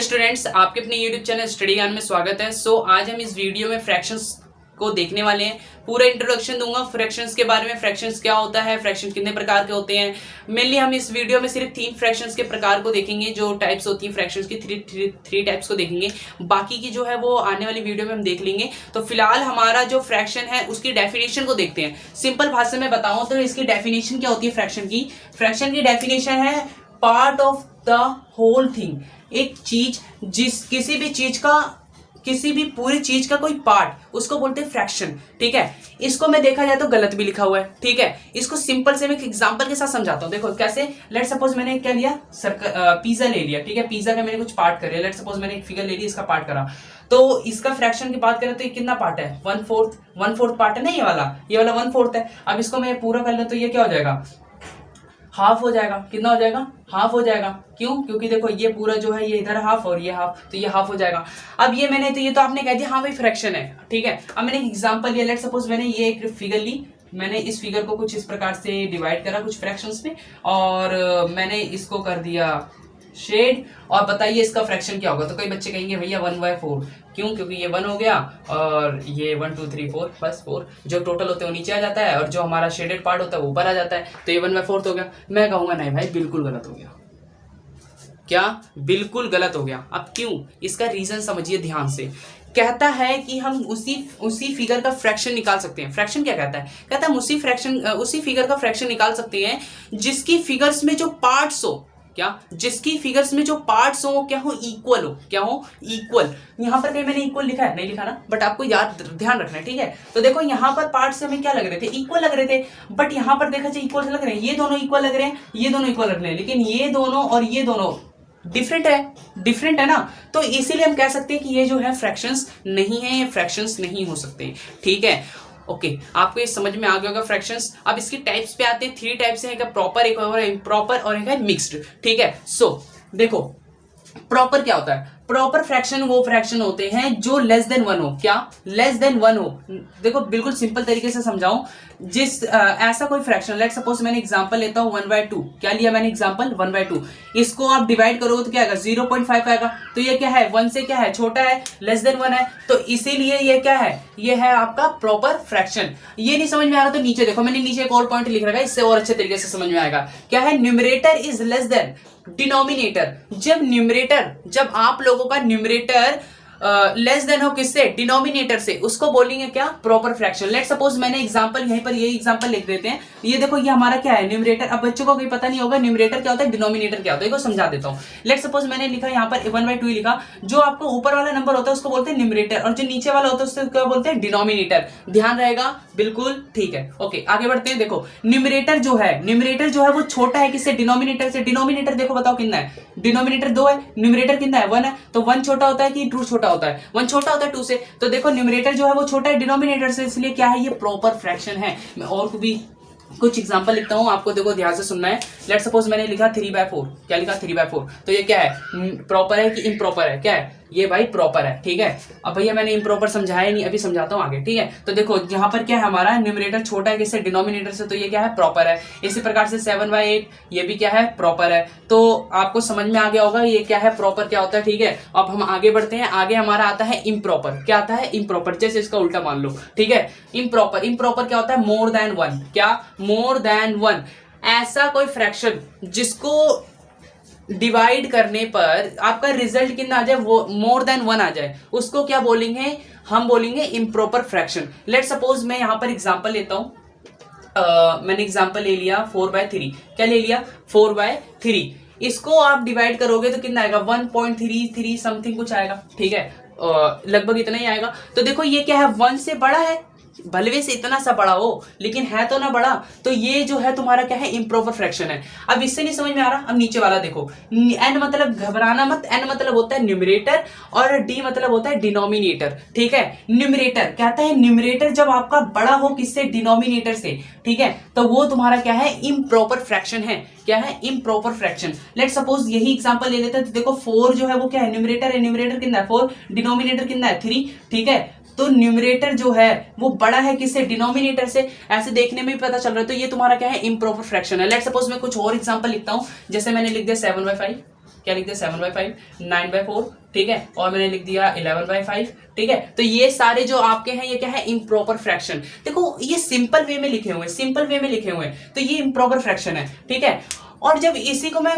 Students, आपके अपने YouTube channel study ज्ञान में स्वागत है। आज हम इस वीडियो में फ्रैक्शंस को देखने वाले हैं। पूरा इंट्रोडक्शन दूंगा फ्रैक्शंस के बारे में। फ्रैक्शंस क्या होता है, फ्रैक्शन कितने प्रकार के होते हैं। मेनली हम इस वीडियो में सिर्फ 3 फ्रैक्शंस के प्रकार को देखेंगे, जो टाइप्स होती हैं फ्रैक्शंस की। थ्री टाइप्स को देखेंगे। बाकी की जो है वो आने वाली वीडियो में हम देख लेंगे। तो फिलहाल हमारा जो फ्रैक्शन है उसकी डेफिनेशन को देखते हैं। सिंपल भाषा में बताऊं तो इसकी डेफिनेशन क्या होती है फ्रैक्शन की। फ्रैक्शन की डेफिनेशन है part of the whole thing. एक चीज, किसी भी पूरी चीज का कोई पार्ट, उसको बोलते हैं फ्रैक्शन। ठीक है, इसको मैं देखा जाए तो गलत भी लिखा हुआ है। ठीक है, इसको सिंपल से मैं एक एग्जांपल के साथ समझाता हूं। देखो कैसे। लेट सपोज मैंने क्या लिया, पिज्जा ले लिया। ठीक है, पिज्जा का मैंने कुछ पार्ट कर लिया। लेट सपोज मैंने एक फिगर ले ली, इसका पार्ट करा, तो इसका फ्रैक्शन की बात करें तो ये कितना पार्ट है, 1/4 पार्ट है ना। ये वाला 1/4 है। अब इसको मैं पूरा कर लूं तो ये क्या हो जाएगा, हाफ हो जाएगा। कितना हो जाएगा, हाफ हो जाएगा। क्यों? क्योंकि देखो ये पूरा जो है ये इधर हाफ और ये हाफ, तो ये हाफ हो जाएगा। अब ये मैंने तो ये तो आपने कह दिया हाँ भाई फ्रैक्शन है। ठीक है, अब मैंने एग्जांपल लिया। लेट सपोज मैंने ये एक फिगर ली, मैंने इस फिगर को कुछ इस प्रकार से डिवाइड करा कुछ फ्रैक्शंस में, और मैंने इसको कर दिया शेड। और बताइए इसका फ्रैक्शन क्या होगा। तो कई बच्चे कहेंगे भैया 1/4। क्यों? क्योंकि ये 1 हो गया और ये 1 2 3 4 बस 4 जो टोटल होते हैं वो नीचे आ जाता है, और जो हमारा शेडेड पार्ट होता है वो ऊपर आ जाता है। तो ये 1/4 हो गया। मैं कहूंगा नहीं भाई, बिल्कुल गलत हो गया। क्या? बिल्कुल गलत हो गया। अब क्यों? इसका रीजन समझिए ध्यान से। कहता है कि हम उसी फिगर का फ्रैक्शन निकाल सकते हैं। फ्रैक्शन क्या कहता है? कहता है हम उसी फिगर का फ्रैक्शन निकाल सकते हैं जिसकी फिगर्स में जो पार्ट्स हो, क्या, जिसकी फिगर्स में जो पार्ट्स हो क्या हो, इक्वल हो। क्या हो? इक्वल। यहां पर कहीं मैंने इक्वल लिखा है? नहीं लिखा ना, बट आपको याद ध्यान रखना है। ठीक है, तो देखो यहां पर पार्ट्स हमें क्या लग रहे थे, इक्वल लग रहे थे। बट यहां पर देखा जाए इक्वल से लग रहे हैं, ये दोनों इक्वल लग रहे हैं, ये दोनों इक्वल लग रहे हैं, लेकिन ये दोनों और ये दोनों डिफरेंट है ना। तो इसीलिए हम कह सकते हैं कि ये जो है फ्रैक्शंस नहीं है, ये फ्रैक्शंस नहीं हो सकते। ठीक है, ओके, आपको ये समझ में आ गया होगा फ्रैक्शंस। अब इसकी टाइप्स पे आते हैं। 3 टाइप्स हैं, एक प्रॉपर, एक और इम्प्रॉपर और एक है मिक्स्ड। ठीक है, सो देखो प्रॉपर क्या होता है। प्रॉपर फ्रैक्शन वो फ्रैक्शन होते हैं जो लेस देन 1 हो। क्या? लेस देन 1 हो। देखो बिल्कुल सिंपल तरीके से समझाऊं, ऐसा कोई फ्रैक्शन, लेट सपोज मैंने एग्जांपल लेता हूं 1/2। क्या लिया मैंने एग्जांपल? 1/2। इसको आप डिवाइड करोगे तो क्या आएगा, 0.5 आएगा। तो ये क्या है, 1 से क्या है, छोटा है, लेस देन 1 है। तो इसीलिए ये क्या है, ये है आपका प्रॉपर फ्रैक्शन। ये नहीं समझ में आ रहा तो नीचे देखो, मैंने नीचे एक और पॉइंट लिख रखा है, इससे और अच्छे तरीके से समझ में आएगा। क्या है, numerator is less than denominator. जब आप लोगों का न्यूमरेटर लेस देन हो किससे, डिनोमिनेटर से, उसको बोलेंगे क्या, प्रॉपर फ्रैक्शन। लेट सपोज मैंने एग्जांपल यहीं पर ये एग्जांपल लिख देते हैं। ये देखो ये हमारा क्या है, न्यूमरेटर। अब बच्चों को कोई पता नहीं होगा न्यूमरेटर क्या होता है, डिनोमिनेटर क्या होता है, इसको समझा देता हूं। लेट सपोज मैंने लिखा यहाँ पर 1/2 लिखा। जो आपको ऊपर वाला नंबर होता है उसको बोलते हैं न्यूमरेटर, और जो नीचे वाला होता है उसको क्या बोलते हैं, डिनोमिनेटर। ध्यान रहेगा, बिल्कुल ठीक है। ओके, आगे बढ़ते हैं। देखो न्यूमरेटर जो है वो छोटा है किससे, डिनोमिनेटर से। डिनोमिनेटर देखो बताओ कितना है, डिनोमिनेटर 2 है, न्यूमरेटर कितना है, 1 है। तो 1 छोटा होता है कि 2 छोटा होता है, 1 छोटा होता है 2 से। तो देखो न्यूमरेटर जो है वो छोटा है डिनोमिनेटर से, इसलिए क्या है, ये प्रॉपर फ्रैक्शन है। मैं और भी कुछ एग्जांपल लिखता हूं, आपको देखो ध्यान से सुनना है। लेट सपोज मैंने लिखा 3/4। क्या लिखा, 3/4। तो ये क्या है, प्रॉपर है कि इम्प्रॉपर है? क्या है ये भाई, प्रॉपर है। ठीक है, अब भैया मैंने इम्प्रॉपर समझाया नहीं, अभी समझाता हूं आगे। ठीक है, तो देखो यहाँ पर क्या है, हमारा न्यूमरेटर छोटा है किससे, डिनोमिनेटर से, तो ये क्या है, प्रॉपर है। इसी प्रकार से 7/8 ये भी क्या है, प्रॉपर है। तो आपको समझ में आ गया होगा ये क्या है, प्रॉपर क्या होता है। ठीक है, अब हम आगे बढ़ते हैं। आगे हमारा आता है इम्प्रॉपर। क्या आता है, इम्प्रॉपर, जैसे इसका उल्टा मान लो। ठीक है, इम्प्रॉपर क्या होता है, मोर देन 1। क्या? More than 1। ऐसा कोई फ्रैक्शन जिसको डिवाइड करने पर आपका रिजल्ट कितना आ जाए, वो मोर देन 1 आ जाए, उसको क्या बोलेंगे, हम बोलेंगे इम्प्रॉपर फ्रैक्शन। लेट सपोज मैं यहां पर एग्जांपल लेता हूं। मैंने एग्जांपल ले लिया 4/3। क्या ले लिया, 4/3। इसको आप डिवाइड करोगे तो कितना आएगा, 1.33 समथिंग कुछ आएगा। ठीक है, लगभग इतना ही आएगा। तो देखो ये क्या है, 1 से बड़ा है, भले से इतना सा बड़ा हो लेकिन है तो ना बड़ा। तो ये जो है तुम्हारा क्या है, इम्प्रॉपर फ्रैक्शन है। अब इससे नहीं समझ में आ रहा, अब नीचे वाला देखो। एन मतलब घबराना मत, एन मतलब होता है न्यूमरेटर और डी मतलब होता है डिनोमिनेटर। ठीक है, न्यूमरेटर कहता है, न्यूमरेटर जब आपका बड़ा हो किससे, डिनोमिनेटर से। ठीक है, तो वो तुम्हारा क्या है, इम्प्रॉपर फ्रैक्शन है। क्या है, इम्प्रॉपर फ्रैक्शन। लेट सपोज यही एग्जांपल ले लेते हैं। तो देखो 4 जो है वो क्या है, न्यूमरेटर है, न्यूमरेटर कितना है, 4, डिनोमिनेटर कितना है, 3। ठीक है, तो न्यूमरेटर जो है वो बड़ा है किससे, डिनोमिनेटर से। ऐसे देखने में भी पता चल रहा है। तो ये तुम्हारा क्या है, इम्प्रॉपर फ्रैक्शन है। लेट सपोज मैं कुछ और एग्जांपल लिखता हूं, जैसे मैंने लिख दिया 7/5। क्या लिख दिया 7/5, 9/4, ठीक है, और मैंने लिख दिया 11/5, ठीक है। तो ये सारे जो आपके हैं ये क्या है, इम्प्रॉपर फ्रैक्शन। देखो ये सिंपल वे में लिखे हुए हैं, सिंपल वे में लिखे हुए हैं, तो ये इम्प्रॉपर फ्रैक्शन है, ठीक है। और जब इसी को मैं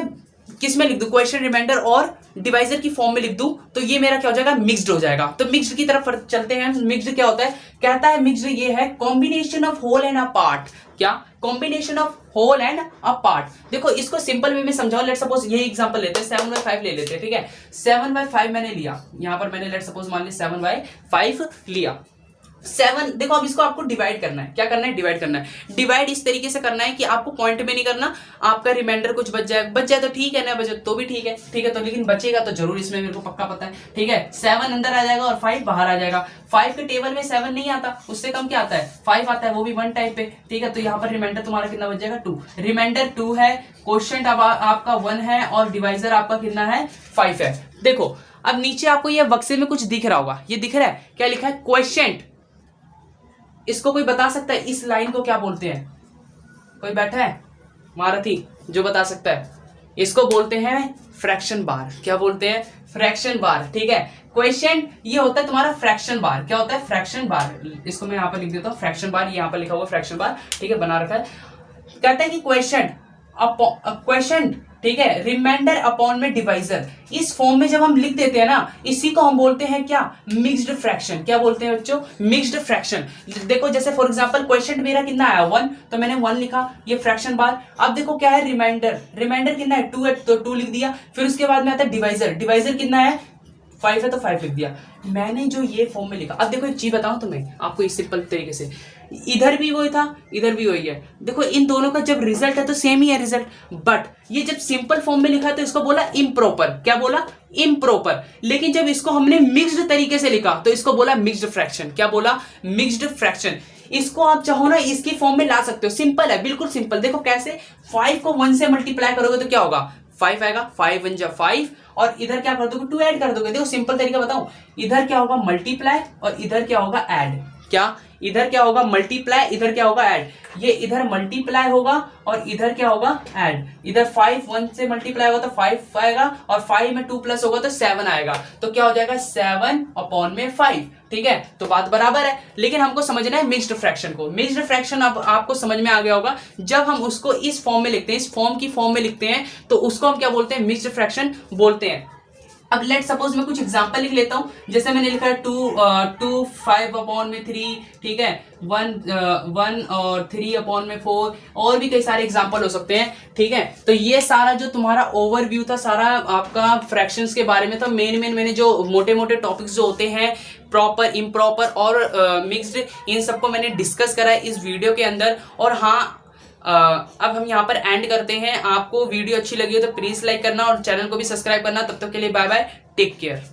किस में लिख दूं, क्वेश्चन, रिमाइंडर और डिवाइजर की फॉर्म में लिख दूं, तो ये मेरा क्या हो जाएगा, मिक्स्ड हो जाएगा। तो मिक्स्ड की तरफ चलते हैं। मिक्स्ड क्या होता है, कहता है मिक्स्ड ये है combination of whole and a part. क्या, combination of whole and a part. देखो इसको सिंपल वे में समझाओ। लेट सपोज ये एग्जांपल लेते हैं, 7/5 ले लेते हैं, ठीक है। 7/5 मैंने लिया, यहां पर मैंने लेट सपोज मान लिया 7/5 लिया। 7, देखो अब इसको आपको डिवाइड करना है। क्या करना है, डिवाइड करना है। डिवाइड इस तरीके से करना है कि आपको पॉइंट में नहीं करना, आपका रिमाइंडर कुछ बच जाए तो ठीक है, ना बचे तो भी ठीक है, ठीक है। तो लेकिन बचेगा तो जरूर, इसमें मेरे को पक्का पता है, ठीक है। 7 अंदर आ जाएगा और 5 बाहर आ जाएगा। 5 के टेबल में 7 नहीं आता, उससे कम क्या आता है, 5 आता है, वो भी 1 टाइप पे, ठीक है। तो यहाँ पर रिमाइंडर तुम्हारा कितना बच जाएगा, 2। रिमाइंडर 2 है, क्वोशिएंट अब आपका 1 है और डिवाइजर आपका कितना है, 5 है। देखो अब नीचे आपको ये बक्से में कुछ दिख रहा होगा, ये दिख रहा है, क्या लिखा है, क्वोशिएंट। इसको कोई बता सकता है, इस लाइन को क्या बोलते हैं, कोई बैठा है महारथी जो बता सकता है? इसको बोलते हैं फ्रैक्शन बार। क्या बोलते हैं, फ्रैक्शन बार, ठीक है। क्वोशिएंट ये होता है तुम्हारा फ्रैक्शन बार। क्या होता है, फ्रैक्शन बार। इसको मैं यहाँ पर लिख देता हूँ, फ्रैक्शन बार, यहाँ पर लिखा हुआ फ्रैक्शन बार, ठीक है, बना रखा है। कहता है कि क्वोशिएंट, ठीक है, रिमाइंडर अपॉन में डिवाइजर, इस फॉर्म में जब हम लिख देते हैं ना, इसी को हम बोलते हैं क्या, मिक्स्ड फ्रैक्शन। क्या बोलते हैं बच्चों, मिक्स्ड फ्रैक्शन। देखो जैसे फॉर एग्जांपल क्वोशिएंट मेरा कितना आया, 1, तो मैंने 1 लिखा, ये फ्रैक्शन बार। अब देखो क्या है, रिमाइंडर, रिमाइंडर कितना है, 2 है, तो 2 लिख दिया। फिर उसके बाद में आता है डिवाइजर, डिवाइजर कितना है, 5 है, तो 5 लिख दिया। मैंने जो ये फॉर्म में लिखा, अब देखो एक चीज बताऊं तुम्हें आपको इस सिंपल तरीके से, इधर भी वही था, इधर भी वही है। देखो इन दोनों का जब रिजल्ट है तो सेम ही है रिजल्ट, बट ये जब सिंपल फॉर्म में लिखा तो इसको बोला इम्प्रॉपर। क्या बोला, इम्प्रॉपर। लेकिन जब इसको हमने मिक्स्ड तरीके से लिखा तो इसको बोला मिक्स्ड फ्रैक्शन। क्या बोला, मिक्स्ड फ्रैक्शन। इसको आप चाहो ना इसकी फॉर्म में ला सकते हो, सिंपल है, बिल्कुल सिंपल। देखो कैसे, 5 को 1 से मल्टीप्लाई करोगे तो क्या होगा, 5 आएगा, 5 1 जा 5, और इधर क्या कर दोगे, 2 ऐड कर दोगे। देखो सिंपल तरीका बताऊं, इधर क्या होगा मल्टीप्लाई और इधर क्या होगा ऐड। क्या, इधर क्या होगा मल्टीप्लाई, इधर क्या होगा ऐड। ये इधर मल्टीप्लाई होगा और इधर क्या होगा ऐड। इधर 5 1 से मल्टीप्लाई होगा तो 5 आएगा, और 5 में 2 प्लस होगा तो 7 आएगा। तो क्या हो जाएगा, 7 अपॉन में 5, ठीक है। तो बात बराबर है। लेकिन हमको समझना है मिक्स्ड फ्रैक्शन को। मिक्स्ड फ्रैक्शन अब आपको समझ में आ गया होगा, जब हम उसको इस फॉर्म में लिखते हैं, इस फॉर्म की फॉर्म में लिखते हैं, तो उसको हम क्या बोलते हैं, मिक्स्ड फ्रैक्शन बोलते हैं। अब लेट सपोज मैं कुछ एग्जांपल लिख लेता हूं। जैसे मैंने लिखा है 2 5 अपॉन में 3, ठीक है, 1 और 3 अपॉन में 4, और भी कई सारे एग्जांपल हो सकते हैं, ठीक है। तो ये सारा जो तुम्हारा ओवरव्यू था सारा आपका फ्रैक्शंस के बारे में था। मेन मैंने जो मोटे मोटे टॉपिक्स जो होते हैं, प्रॉपर, इम्प्रॉपर और मिक्स्ड, इन सबको मैंने डिस्कस करा है इस वीडियो के अंदर। और हाँ, अब हम यहाँ पर एंड करते हैं। आपको वीडियो अच्छी लगी हो तो प्लीज लाइक करना और चैनल को भी सब्सक्राइब करना। तब तक के लिए बाय बाय, टेक केयर।